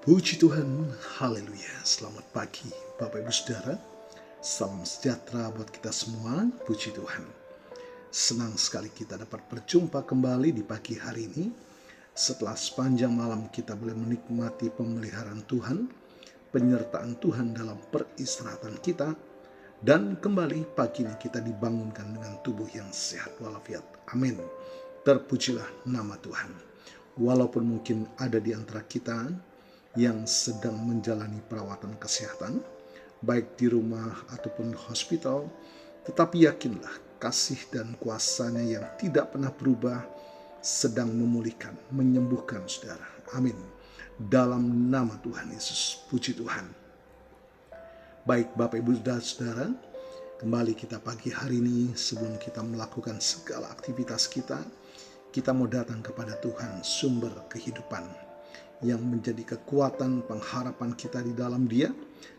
Puji Tuhan, haleluya. Selamat pagi Bapak Ibu Saudara. Salam sejahtera buat kita semua, puji Tuhan. Senang sekali kita dapat berjumpa kembali di pagi hari ini. Setelah sepanjang malam kita boleh menikmati pemeliharaan Tuhan, penyertaan Tuhan dalam peristirahatan kita, dan kembali pagi ini kita dibangunkan dengan tubuh yang sehat walafiat. Amin. Terpujilah nama Tuhan. Walaupun mungkin ada di antara kita yang sedang menjalani perawatan kesehatan, baik di rumah ataupun hospital, tetapi yakinlah kasih dan kuasa-Nya yang tidak pernah berubah sedang memulihkan, menyembuhkan saudara. Amin. Dalam nama Tuhan Yesus, puji Tuhan. Baik Bapak Ibu dan Saudara, kembali kita pagi hari ini sebelum kita melakukan segala aktivitas kita mau datang kepada Tuhan, sumber kehidupan, yang menjadi kekuatan pengharapan kita di dalam Dia,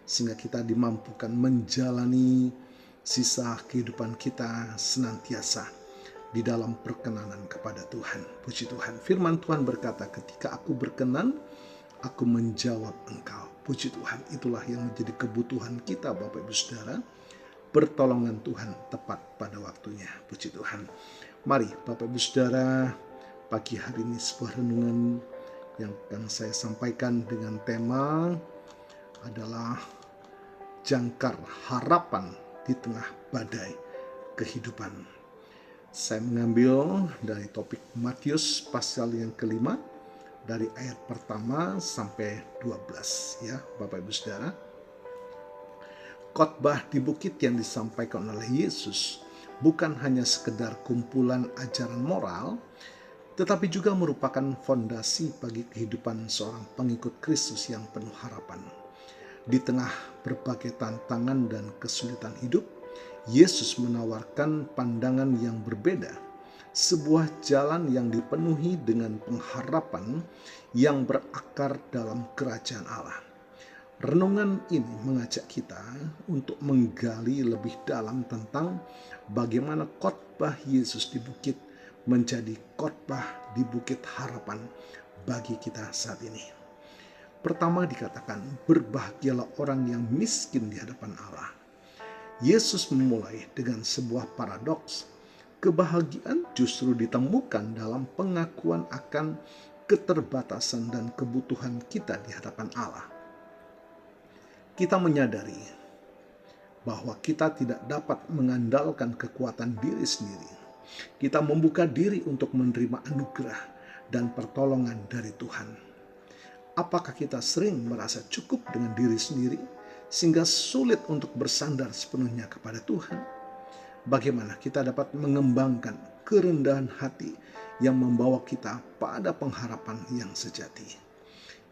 sehingga kita dimampukan menjalani sisa kehidupan kita senantiasa di dalam perkenanan kepada Tuhan. Puji Tuhan, firman Tuhan berkata, ketika aku berkenan, aku menjawab engkau. Puji Tuhan, itulah yang menjadi kebutuhan kita Bapak Ibu Saudara, pertolongan Tuhan tepat pada waktunya. Puji Tuhan. Mari Bapak Ibu Saudara, pagi hari ini sebuah renungan yang akan saya sampaikan dengan tema adalah jangkar harapan di tengah badai kehidupan. Saya mengambil dari topik Matius pasal yang kelima, dari ayat pertama sampai 12 ya Bapak Ibu Saudara. Khotbah di bukit yang disampaikan oleh Yesus bukan hanya sekedar kumpulan ajaran moral, tetapi juga merupakan fondasi bagi kehidupan seorang pengikut Kristus yang penuh harapan. Di tengah berbagai tantangan dan kesulitan hidup, Yesus menawarkan pandangan yang berbeda, sebuah jalan yang dipenuhi dengan pengharapan yang berakar dalam kerajaan Allah. Renungan ini mengajak kita untuk menggali lebih dalam tentang bagaimana khotbah Yesus di bukit menjadi khotbah di bukit harapan bagi kita saat ini. Pertama dikatakan, berbahagialah orang yang miskin di hadapan Allah. Yesus memulai dengan sebuah paradoks. Kebahagiaan justru ditemukan dalam pengakuan akan keterbatasan dan kebutuhan kita di hadapan Allah. Kita menyadari bahwa kita tidak dapat mengandalkan kekuatan diri sendiri. Kita membuka diri untuk menerima anugerah dan pertolongan dari Tuhan. Apakah kita sering merasa cukup dengan diri sendiri sehingga sulit untuk bersandar sepenuhnya kepada Tuhan? Bagaimana kita dapat mengembangkan kerendahan hati yang membawa kita pada pengharapan yang sejati?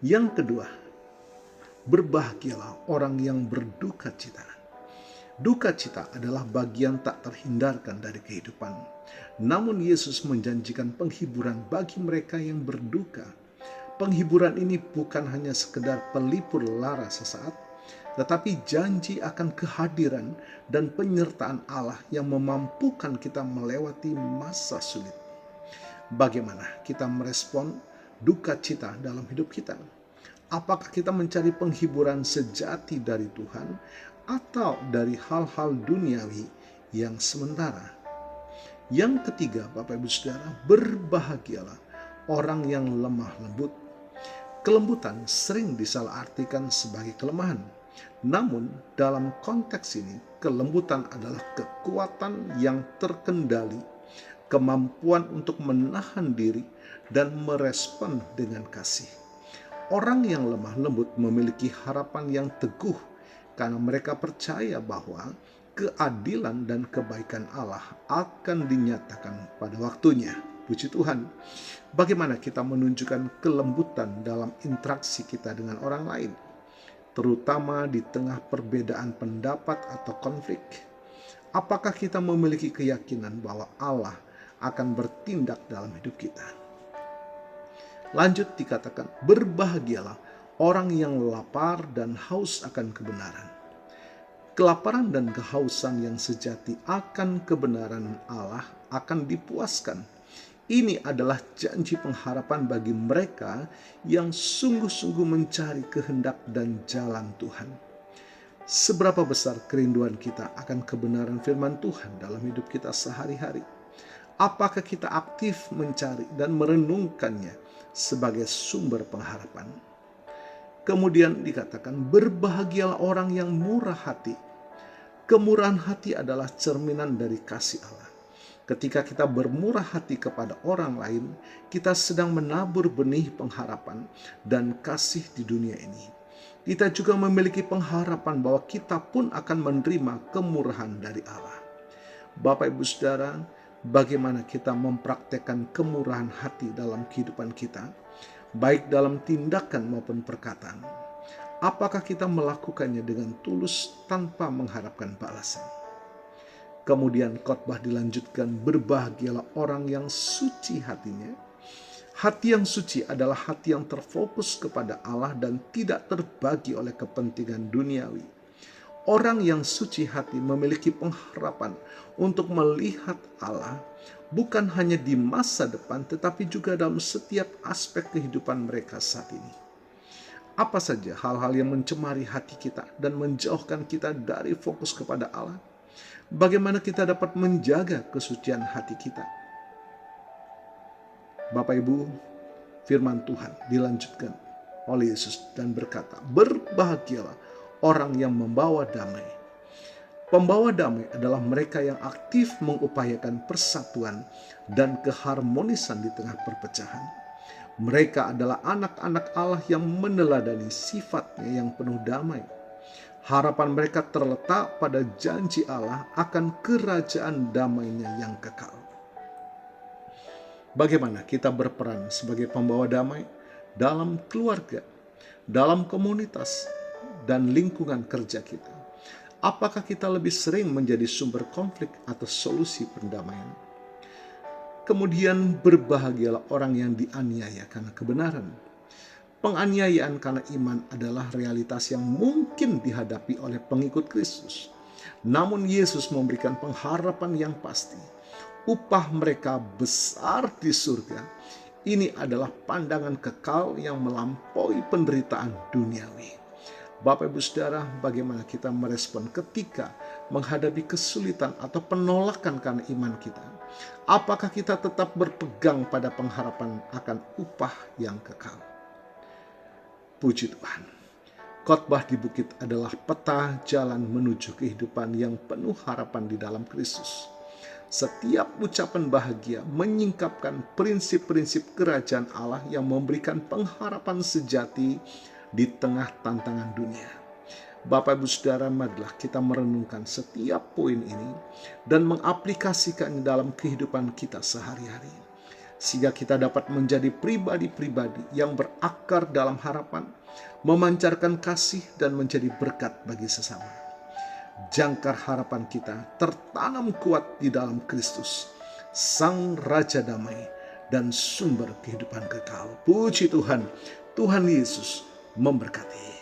Yang kedua, berbahagialah orang yang berduka cita. Duka cita adalah bagian tak terhindarkan dari kehidupan. Namun Yesus menjanjikan penghiburan bagi mereka yang berduka. Penghiburan ini bukan hanya sekedar pelipur lara sesaat, tetapi janji akan kehadiran dan penyertaan Allah yang memampukan kita melewati masa sulit. Bagaimana kita merespon duka cita dalam hidup kita? Apakah kita mencari penghiburan sejati dari Tuhan atau dari hal-hal duniawi yang sementara? Yang ketiga, Bapak Ibu Saudara, berbahagialah orang yang lemah lembut. Kelembutan sering disalahartikan sebagai kelemahan. Namun dalam konteks ini, kelembutan adalah kekuatan yang terkendali, kemampuan untuk menahan diri dan merespon dengan kasih. Orang yang lemah lembut memiliki harapan yang teguh karena mereka percaya bahwa keadilan dan kebaikan Allah akan dinyatakan pada waktunya. Puji Tuhan. Bagaimana kita menunjukkan kelembutan dalam interaksi kita dengan orang lain, terutama di tengah perbedaan pendapat atau konflik? Apakah kita memiliki keyakinan bahwa Allah akan bertindak dalam hidup kita? Lanjut dikatakan, berbahagialah orang yang lapar dan haus akan kebenaran. Kelaparan dan kehausan yang sejati akan kebenaran Allah akan dipuaskan. Ini adalah janji pengharapan bagi mereka yang sungguh-sungguh mencari kehendak dan jalan Tuhan. Seberapa besar kerinduan kita akan kebenaran firman Tuhan dalam hidup kita sehari-hari? Apakah kita aktif mencari dan merenungkannya sebagai sumber pengharapan? Kemudian dikatakan, berbahagialah orang yang murah hati. Kemurahan hati adalah cerminan dari kasih Allah. Ketika kita bermurah hati kepada orang lain, kita sedang menabur benih pengharapan dan kasih di dunia ini. Kita juga memiliki pengharapan bahwa kita pun akan menerima kemurahan dari Allah. Bapak Ibu Saudara, bagaimana kita mempraktekkan kemurahan hati dalam kehidupan kita, baik dalam tindakan maupun perkataan? Apakah kita melakukannya dengan tulus tanpa mengharapkan balasan? Kemudian khotbah dilanjutkan, berbahagialah orang yang suci hatinya. Hati yang suci adalah hati yang terfokus kepada Allah dan tidak terbagi oleh kepentingan duniawi. Orang yang suci hati memiliki pengharapan untuk melihat Allah bukan hanya di masa depan, tetapi juga dalam setiap aspek kehidupan mereka saat ini. Apa saja hal-hal yang mencemari hati kita dan menjauhkan kita dari fokus kepada Allah? Bagaimana kita dapat menjaga kesucian hati kita? Bapak Ibu, firman Tuhan dilanjutkan oleh Yesus dan berkata, berbahagialah orang yang membawa damai. Pembawa damai adalah mereka yang aktif mengupayakan persatuan dan keharmonisan di tengah perpecahan. Mereka adalah anak-anak Allah yang meneladani sifatnya yang penuh damai. Harapan mereka terletak pada janji Allah akan kerajaan damainya yang kekal. Bagaimana kita berperan sebagai pembawa damai dalam keluarga, dalam komunitas, dan lingkungan kerja kita? Apakah kita lebih sering menjadi sumber konflik atau solusi perdamaian? Kemudian berbahagialah orang yang dianiaya karena kebenaran. Penganiayaan karena iman adalah realitas yang mungkin dihadapi oleh pengikut Kristus. Namun Yesus memberikan pengharapan yang pasti. Upah mereka besar di surga. Ini adalah pandangan kekal yang melampaui penderitaan duniawi. Bapak Ibu Saudara, bagaimana kita merespon ketika menghadapi kesulitan atau penolakan karena iman kita? Apakah kita tetap berpegang pada pengharapan akan upah yang kekal? Puji Tuhan. Khotbah di bukit adalah peta jalan menuju kehidupan yang penuh harapan di dalam Kristus. Setiap ucapan bahagia menyingkapkan prinsip-prinsip kerajaan Allah yang memberikan pengharapan sejati di tengah tantangan dunia. Bapak Ibu Saudara, marilah kita merenungkan setiap poin ini dan mengaplikasikannya dalam kehidupan kita sehari-hari, sehingga kita dapat menjadi pribadi-pribadi yang berakar dalam harapan, memancarkan kasih dan menjadi berkat bagi sesama. Jangkar harapan kita tertanam kuat di dalam Kristus, Sang Raja Damai dan sumber kehidupan kekal. Puji Tuhan, Tuhan Yesus memberkati.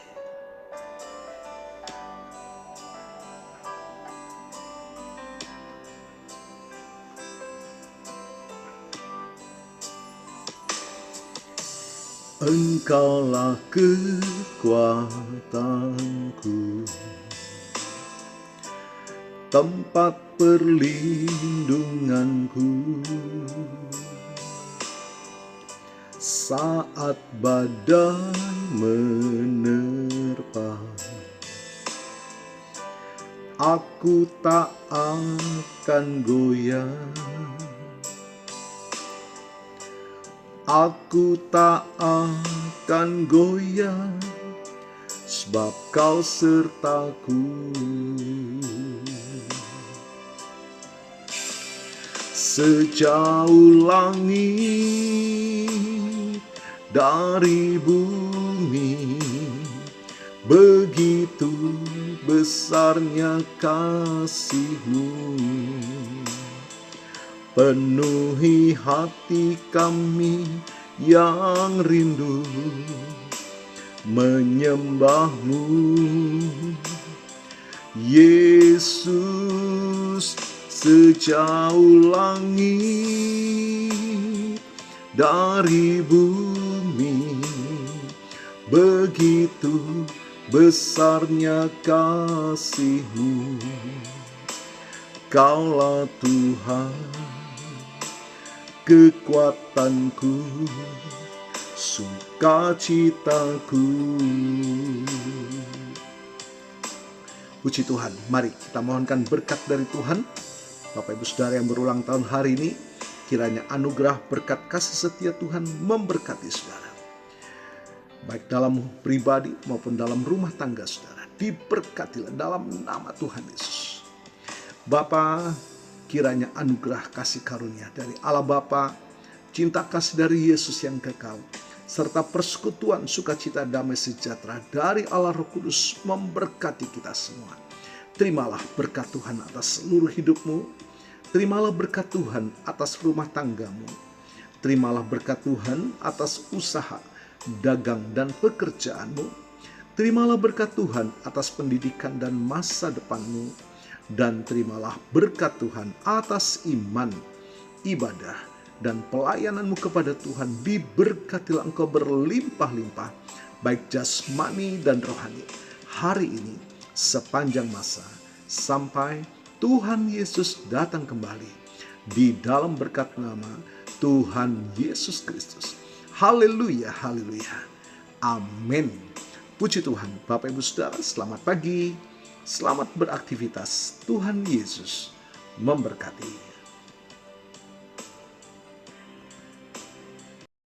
Engkaulah kekuatanku, tempat perlindunganku saat badai menerpa. Aku tak akan goyah, aku tak akan goyah, sebab Kau sertaku. Sejauh langit dari bumi, begitu besarnya kasih-Mu. Penuhi hati kami yang rindu menyembah-Mu, Yesus. Sejauh langit dari bumi. Begitu besarnya kasih-Mu, Kaulah Tuhan, kekuatanku, sukacitaku. Puji Tuhan, mari kita mohonkan berkat dari Tuhan. Bapak Ibu Saudara yang berulang tahun hari ini, kiranya anugerah berkat kasih setia Tuhan memberkati saudara. Baik dalam pribadi maupun dalam rumah tangga saudara, diberkatilah dalam nama Tuhan Yesus. Bapa, kiranya anugerah kasih karunia dari Allah Bapa, cinta kasih dari Yesus yang kekal, serta persekutuan sukacita damai sejahtera dari Allah Roh Kudus memberkati kita semua. Terimalah berkat Tuhan atas seluruh hidupmu. Terimalah berkat Tuhan atas rumah tanggamu. Terimalah berkat Tuhan atas usaha, dagang dan pekerjaanmu. Terimalah berkat Tuhan atas pendidikan dan masa depanmu. Dan terimalah berkat Tuhan atas iman, ibadah, dan pelayananmu kepada Tuhan. Diberkatilah engkau berlimpah-limpah, baik jasmani dan rohani, hari ini sepanjang masa, sampai Tuhan Yesus datang kembali, di dalam berkat nama Tuhan Yesus Kristus. Haleluya, haleluya, amin. Puji Tuhan. Bapak Ibu Saudara, selamat pagi, selamat beraktivitas. Tuhan Yesus memberkati.